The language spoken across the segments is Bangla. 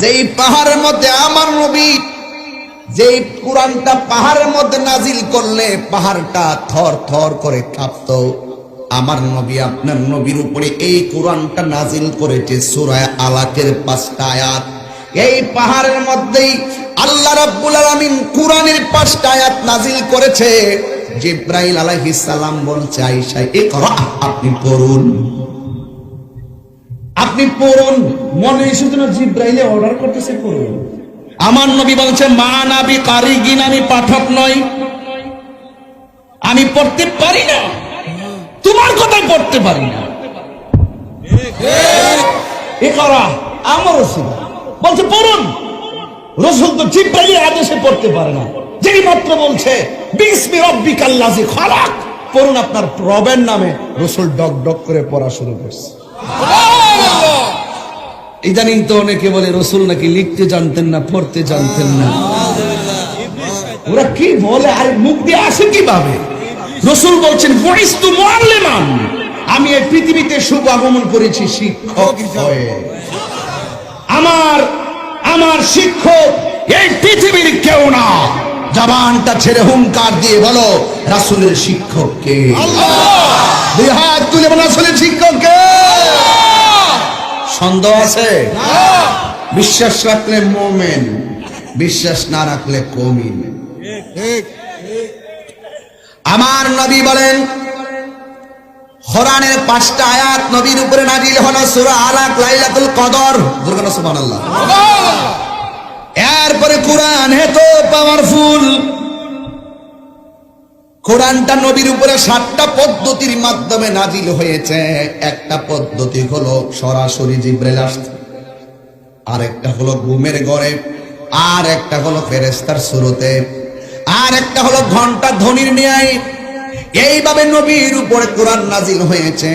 যেই পাহাড়ের মধ্যে আমার নবী যেই কুরআনটা পাহাড়ের মধ্যে নাজিল করলে পাহাড়টা থর থর করে কাঁপতো, আমার নবী আপনার নবীর উপরে এই কুরআনটা নাজিল করেছে সূরা আলাকের 5টা আয়াত। এই পাহাড়ের মধ্যেই আল্লাহ রাব্বুল আলামিন কুরআনের 5টা আয়াত নাজিল করেছে। জিবরাইল আলাইহিস সালাম বলছে, আয়েশা ইকরা, আপনি পড়ুন, আপনি পড়ুন। মনে শুধু না জিবরাইলে অর্ডার করতেছে পড়ুন। আমার নবী বলছে, মা নাবি কারিগিন, আমি পাঠক নই, আমি পড়তে পারি না, তোমার কথাই পড়তে পারি না। ইকরা আমার রাসূল বলছে পড়ুন। রাসূল তো জিবরাইলের আদেশে পড়তে পারে না, যেই মাত্র বলছে বিসমি রাব্বিকাল্লাযী খালাক, পড়ুন আপনার রবের নামে, রাসূল ডক ডক করে পড়া শুরু করছে। ইদানিং তো অনেকে বলে রাসূল নাকি লিখতে জানতেন না, পড়তে জানতেন না। ওরা কি বলে, আর মুখ দিয়ে আসে কিভাবে? রাসূল বলছেন, বুইস্তু মুআল্লিমান, আমি এই পৃথিবীতে শুভ আগমন করেছি শিক্ষক হয়ে। আমার শিক্ষক এই পৃথিবীর কেউ না। জবানটা ছেড়ে হুঙ্কার দিয়ে বলো, রাসূলের শিক্ষক কে? আল্লাহ। দুই হাত তুলে বলো, রাসূলের শিক্ষক কে? সন্দেহ আছে? বিশ্বাস রাখলে মুমিন, বিশ্বাস না রাখলে কমিন। আমার নবী বলেন, কোরআনের 5টা আয়াত নবীর উপরে নাজিল হলো, সূরা আলাক, লাইলাতুল কদর, দুর্গা সুবহানাল্লাহ। এরপরে কোরআন এত পাওয়ারফুল, কোরআনটা নবীর উপরে 7টা পদ্ধতির মাধ্যমে নাজিল হয়েছে। একটা পদ্ধতি হলো সরাসরি জিবরাইল আসছে, আর একটা হলো ঘুমের ঘরে, আর একটা হলো ফেরেশতার সুরতে, আর একটা হলো ঘন্টা ধ্বনির ন্যায়। এইভাবে নবীর উপরে কোরআন নাজিল হয়েছে।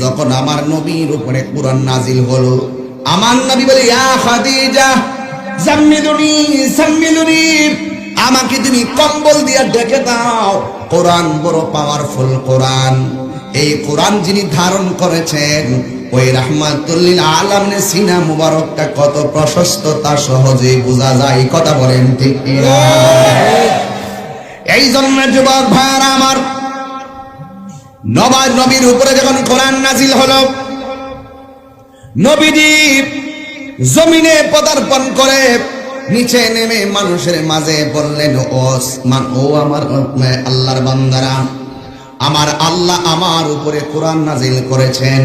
যখন আমার নবীর উপরে কোরআন নাজিল হলো, আমার নবী বলে, ইয়া খাদিজা জাম্মিলুনি সাম্মিলুনি, আমাকে তুমি কম্বল দিয়ে ঢেকে দাও। কোরআন বড় পাওয়ারফুল কোরআন। এই কোরআন যিনি ধারণ করেছেন, ওই রাহমাতুল লিল আলামিনের সিনা মুবারকটা কত প্রশস্ত তা সহজেই বোঝা যায়। কথা বলেন ঠিক কিনা? এই জন্য যুবক ভাইরা আমার, নবীর উপরে যখন কোরআন নাজিল হলো, নবীজি জমিনে পদার্পণ করে নিচে নেমে মানুষের মাঝে বললেন, ও আমার আল্লাহর বান্দারা, আমার আল্লাহ আমার উপরে কোরআন নাজিল করেছেন।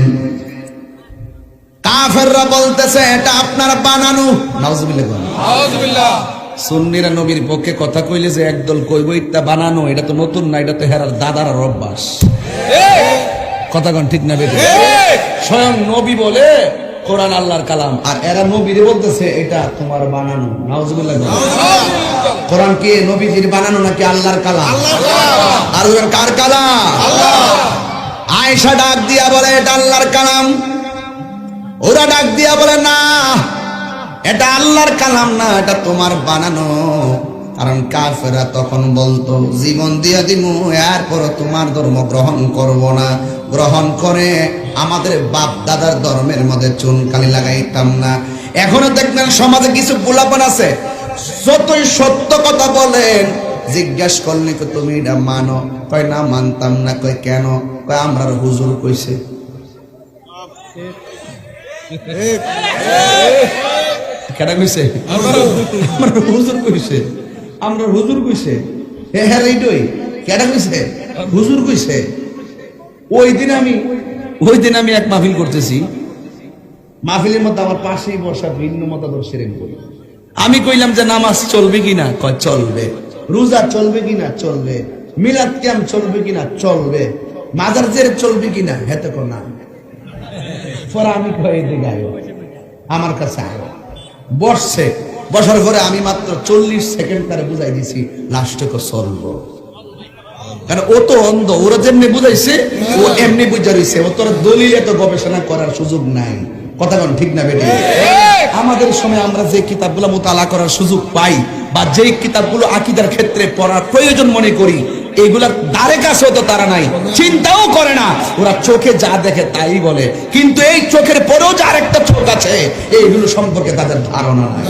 কাফেররা বলতেছে এটা আপনার বানানো। নাউজুবিল্লাহ। সুন্নিরা নবীর পক্ষে কথা কইলে যে একদল কইব এটা বানানো, এটা তো নতুন না, এটা তো হেরার দাদার অভ্যাস। কথা কোন ঠিক না বেঠিক? স্বয়ং নবী বলে কোরআন আল্লাহর কালাম, আর এরা নবীরে বলতেছে এটা তোমার বানানো। নাউজুবিল্লাহ। কোরআন কি নবীজির বানানো নাকি আল্লাহর কালাম? আর কার কালাম? আয়েশা ডাক দিয়া বলে এটা আল্লাহর কালাম, ওরা ডাক দিয়া বলে না এটা আল্লাহর কালাম না, এটা তোমার বানানো। কারণ কাফেররা তখন বলতো, জীবন দিয়া দিমু এরপর তোমার ধর্ম গ্রহণ করব না, গ্রহণ করে আমাদের বাপ দাদার ধর্মের মধ্যে চুনকালি লাগাইতাম না। এখনো দেখবেন সমাজে কিছু গোলাপন আছে, যতই সত্য কথা বলেন, জিজ্ঞেস করলে তুমি এটা মানো, কয় না মানতাম না। কয় কেন? কয় আমরা হুজুর কইছে। কেন কইছে? আমরা হুজুর কইছে, আমরা হুজুর কইছে। হ্যাঁ এইটাই, কেন কইছে? হুজুর কইছে। ওই দিন আমি এক মাহফিল করতেছি, মাহফিলের মধ্যে আমার পাশেই বসা ভিন্ন মতাদর্শের একজন। আমি কইলাম যে নামাজ চলবে কিনা? কয় চলবে। রোজা চলবে কিনা? চলবে। মিলাদ কিয়াম চলবে কিনা? চলবে। মাজার জের চলবে কিনা? হেতে কো না। পরে আমি কই দিকে আয়ো, আমার কাছে আয়ো। বসছে, বসার পরে আমি মাত্র 40 সেকেন্ড তারে বুঝাই দিছি লাস্টকে চলবো। কারণ ও তো অন্ধ, ওরা যেমনি বুঝাইছে ও এমনি বুঝা রইছে, ও তোর দলিল এত গবেষণা করার সুযোগ নাই। কথা বল ঠিক না বেটি? আমাদের সময় আমরা যে কিতাবগুলো মুতালা করার সুযোগ পাই, বা যেই কিতাবগুলো আকীদার ক্ষেত্রে পড়ার প্রয়োজন মনে করি, এইগুলার ধারে কাছেও তো তারা নাই, চিন্তাও করে না। ওরা চোখে যা দেখে তাই বলে, কিন্তু এই চোখের পরেও যে আরেকটা চোখ আছে এইগুলো সম্পর্কে তাদের ধারণা নাই।